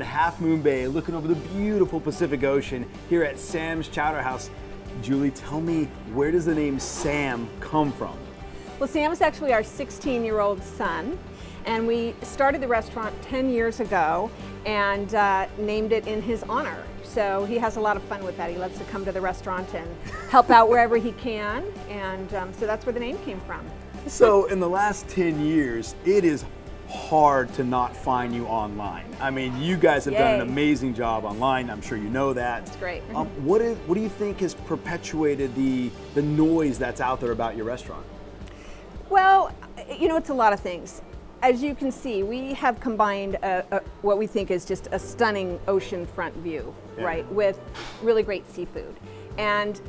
in Half Moon Bay, looking over the beautiful Pacific Ocean here at Sam's Chowder House. Julie, tell me, where does the name Sam come from? Well, Sam is actually our 16-year-old son, and we started the restaurant 10 years ago and named it in his honor. So he has a lot of fun with that. He loves to come to the restaurant and help out wherever he can, and so that's where the name came from. So in the last 10 years, it is hard to not find you online. I mean, you guys have done an amazing job online. I'm sure you know that. That's great. What do you think has perpetuated the noise that's out there about your restaurant? Well, you know, it's a lot of things. As you can see, we have combined what we think is just a stunning oceanfront view, right, with really great seafood. And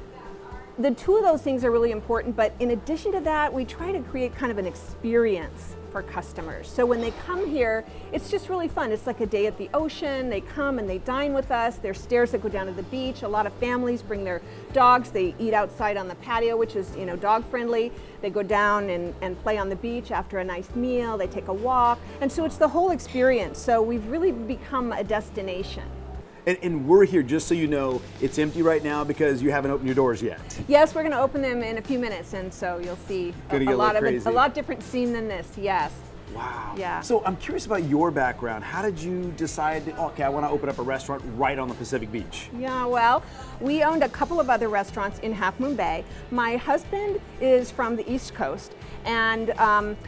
the two of those things are really important, but in addition to that, we try to create kind of an experience for customers. So when they come here, it's just really fun. It's like a day at the ocean. They come and they dine with us. There's stairs that go down to the beach. A lot of families bring their dogs. They eat outside on the patio, which is, you know, dog friendly. They go down and play on the beach after a nice meal. They take a walk. And so it's the whole experience. So we've really become a destination. And we're here, just so you know, it's empty right now because you haven't opened your doors yet. Yes, we're going to open them in a few minutes, and so you'll see a lot different scene than this. Yes. Wow. Yeah. So I'm curious about your background. How did you decide, okay, I want to open up a restaurant right on the Pacific Beach? Yeah, well, we owned a couple of other restaurants in Half Moon Bay. My husband is from the East Coast, and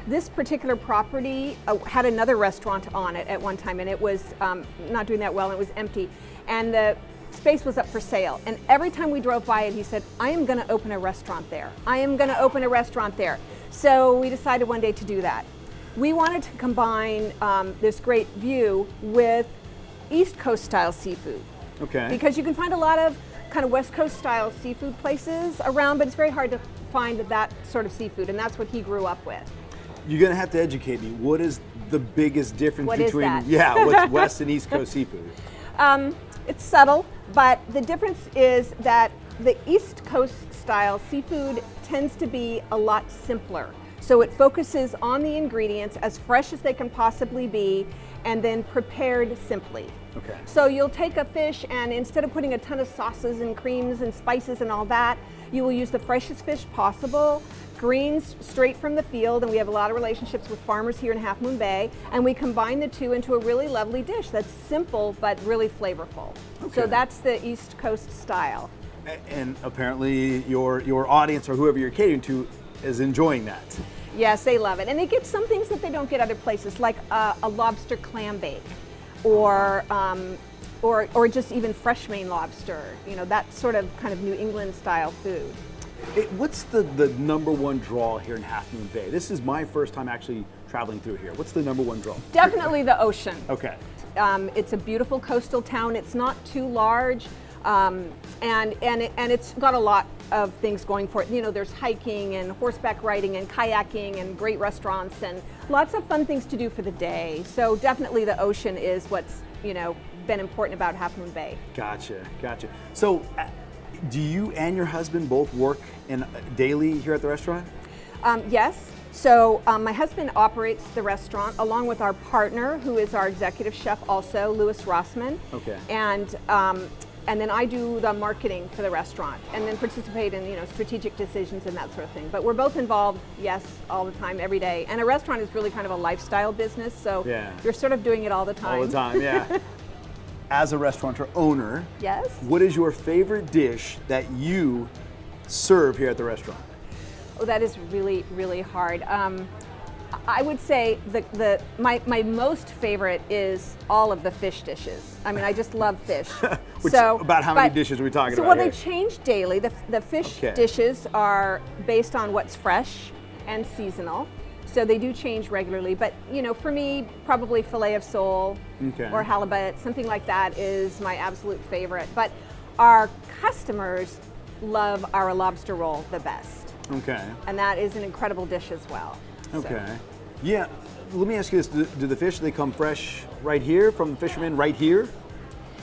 this particular property had another restaurant on it at one time, and it was not doing that well, and it was empty. And the space was up for sale. And every time we drove by it, he said, I am going to open a restaurant there. I am going to open a restaurant there. So we decided one day to do that. We wanted to combine this great view with East Coast style seafood. Okay. Because you can find a lot of kind of West Coast style seafood places around, but it's very hard to find that sort of seafood, and that's what he grew up with. You're going to have to educate me. What is the biggest difference between, what's West and East Coast seafood? It's subtle, but the difference is that the East Coast style seafood tends to be a lot simpler. So it focuses on the ingredients as fresh as they can possibly be, and then prepared simply. Okay. So you'll take a fish, and instead of putting a ton of sauces and creams and spices and all that, you will use the freshest fish possible, greens straight from the field, and we have a lot of relationships with farmers here in Half Moon Bay, and we combine the two into a really lovely dish that's simple but really flavorful. Okay. So that's the East Coast style. And apparently your audience, or whoever you're catering to, is enjoying that. Yes, they love it. And they get some things that they don't get other places, like a lobster clam bake, or just even fresh Maine lobster, you know, that sort of kind of New England style food. What's the number one draw here in Half Moon Bay? This is my first time actually traveling through here. What's the number one draw? Definitely the ocean. Okay. It's a beautiful coastal town. It's not too large, and it's got a lot of things going for it. You know, there's hiking and horseback riding and kayaking and great restaurants and lots of fun things to do for the day. So definitely the ocean is what's, you know, been important about Half Moon Bay. Gotcha. So do you and your husband both work daily here at the restaurant? Yes. So my husband operates the restaurant along with our partner, who is our executive chef also, Louis Rossman. Okay. And then I do the marketing for the restaurant, and then participate in, you know, strategic decisions and that sort of thing. But we're both involved, yes, all the time, every day. And a restaurant is really kind of a lifestyle business, so you're sort of doing it all the time. All the time, yeah. As a restaurateur owner, yes, what is your favorite dish that you serve here at the restaurant? Oh, that is really, really hard. I would say my most favorite is all of the fish dishes. I mean, I just love fish. About how many dishes are we talking about here? They change daily. The fish dishes are based on what's fresh and seasonal. So they do change regularly. But, you know, for me, probably fillet of sole or halibut, something like that is my absolute favorite. But our customers love our lobster roll the best. Okay. And that is an incredible dish as well. Okay. So. Yeah. Let me ask you this. Do the fish, they come fresh right here from the fishermen right here?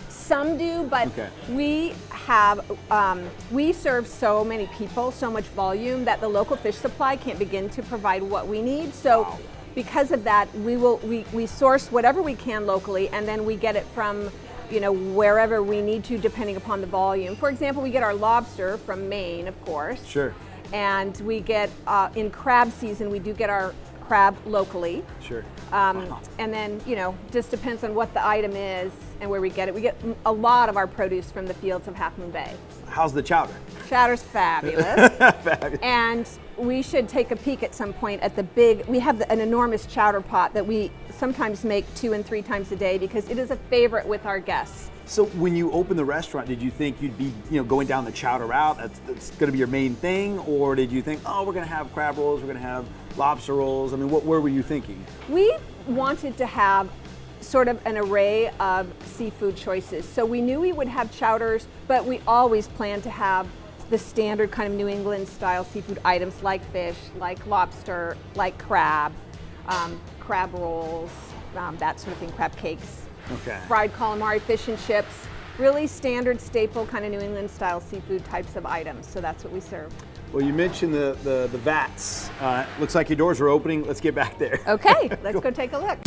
Some do, but we serve so many people, so much volume, that the local fish supply can't begin to provide what we need. So because of that, we source whatever we can locally, and then we get it from, wherever we need to, depending upon the volume. For example, we get our lobster from Maine, of course. Sure. And we get, in crab season, we do get our crab locally. Sure. And then, just depends on what the item is and where we get it. We get a lot of our produce from the fields of Half Moon Bay. How's the chowder? Chowder's fabulous. Fabulous. And we should take a peek at some point at we have an enormous chowder pot that we sometimes make 2 and 3 times a day because it is a favorite with our guests. So when you opened the restaurant, did you think you'd be, going down the chowder route? That's going to be your main thing, or did you think, oh, we're going to have crab rolls, we're going to have lobster rolls? I mean, where were you thinking? We wanted to have sort of an array of seafood choices. So we knew we would have chowders, but we always planned to have the standard kind of New England style seafood items like fish, like lobster, like crab, crab rolls, that sort of thing, crab cakes. Okay. Fried calamari, fish and chips, really standard staple kind of New England style seafood types of items. So that's what we serve. Well, you mentioned the vats. Looks like your doors are opening. Let's get back there. Okay, let's go take a look.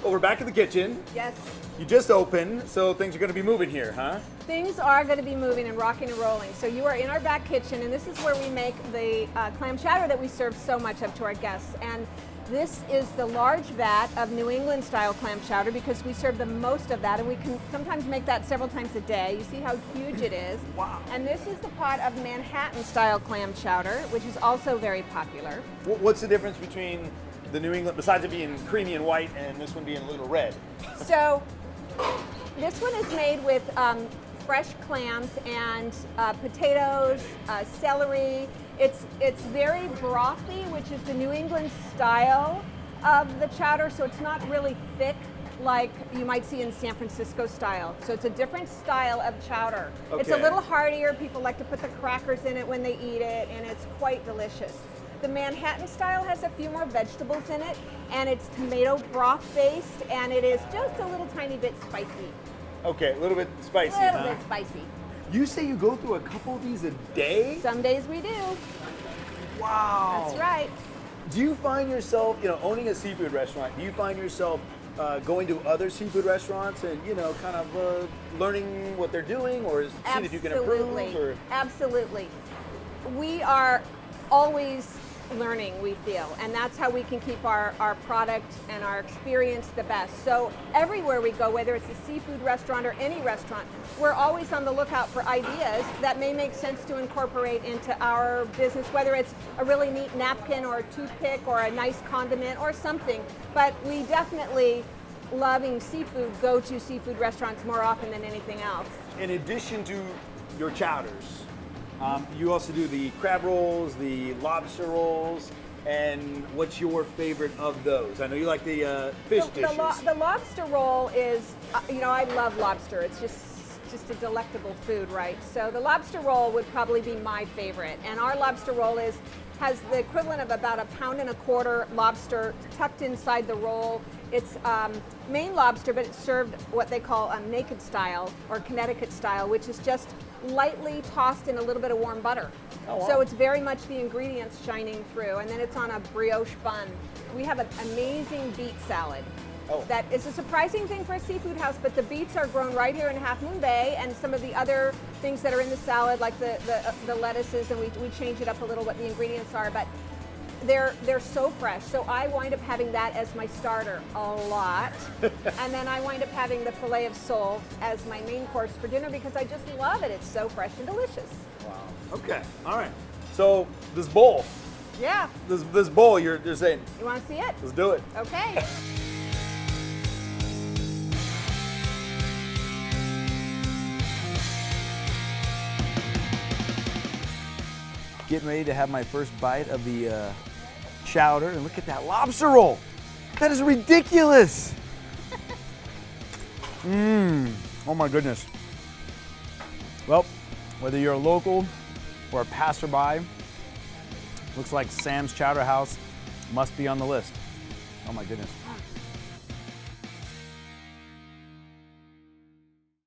Well, we're back in the kitchen. Yes. You just opened, so things are going to be moving here, huh? Things are going to be moving and rocking and rolling. So you are in our back kitchen, and this is where we make the clam chowder that we serve so much of to our guests. And this is the large vat of New England style clam chowder because we serve the most of that, and we can sometimes make that several times a day. You see how huge it is. Wow. And this is the pot of Manhattan style clam chowder, which is also very popular. What's the difference between the New England, besides it being creamy and white, and this one being a little red? So this one is made with fresh clams and potatoes, celery. It's very brothy, which is the New England style of the chowder, so it's not really thick like you might see in San Francisco style. So it's a different style of chowder. Okay. It's a little heartier. People like to put the crackers in it when they eat it, and it's quite delicious. The Manhattan style has a few more vegetables in it, and it's tomato broth based, and it is just a little tiny bit spicy. Okay, a little bit spicy, A little bit spicy. You say you go through a couple of these a day? Some days we do. Wow. That's right. Do you find yourself, owning a seafood restaurant, do you find yourself going to other seafood restaurants and, kind of learning what they're doing, or seeing if you can improve? Or? Absolutely. We are always learning, we feel, and that's how we can keep our product and our experience the best. So everywhere we go, whether it's a seafood restaurant or any restaurant, we're always on the lookout for ideas that may make sense to incorporate into our business, whether it's a really neat napkin or a toothpick or a nice condiment or something. But we definitely, loving seafood, go to seafood restaurants more often than anything else. In addition to your chowders, you also do the crab rolls, the lobster rolls, and what's your favorite of those? I know you like the fish dishes. The lobster roll is, I love lobster. It's just a delectable food, right? So the lobster roll would probably be my favorite. And our lobster roll has the equivalent of about 1.25 pounds lobster tucked inside the roll. It's Maine lobster, but it's served what they call naked style or Connecticut style, which is just lightly tossed in a little bit of warm butter. Oh, wow. So it's very much the ingredients shining through, and then it's on a brioche bun. We have an amazing beet salad. Oh. That is a surprising thing for a seafood house, but the beets are grown right here in Half Moon Bay, and some of the other things that are in the salad, like the lettuces, and we change it up a little what the ingredients are, but they're so fresh. So I wind up having that as my starter a lot. And then I wind up having the filet of sole as my main course for dinner because I just love it. It's so fresh and delicious. Wow. Okay. All right. So this bowl. Yeah. This bowl, you're saying. You want to see it? Let's do it. Okay. Getting ready to have my first bite of the chowder, and look at that lobster roll. That is ridiculous. Oh my goodness. Well, whether you're a local or a passerby, looks like Sam's Chowder House must be on the list. Oh my goodness.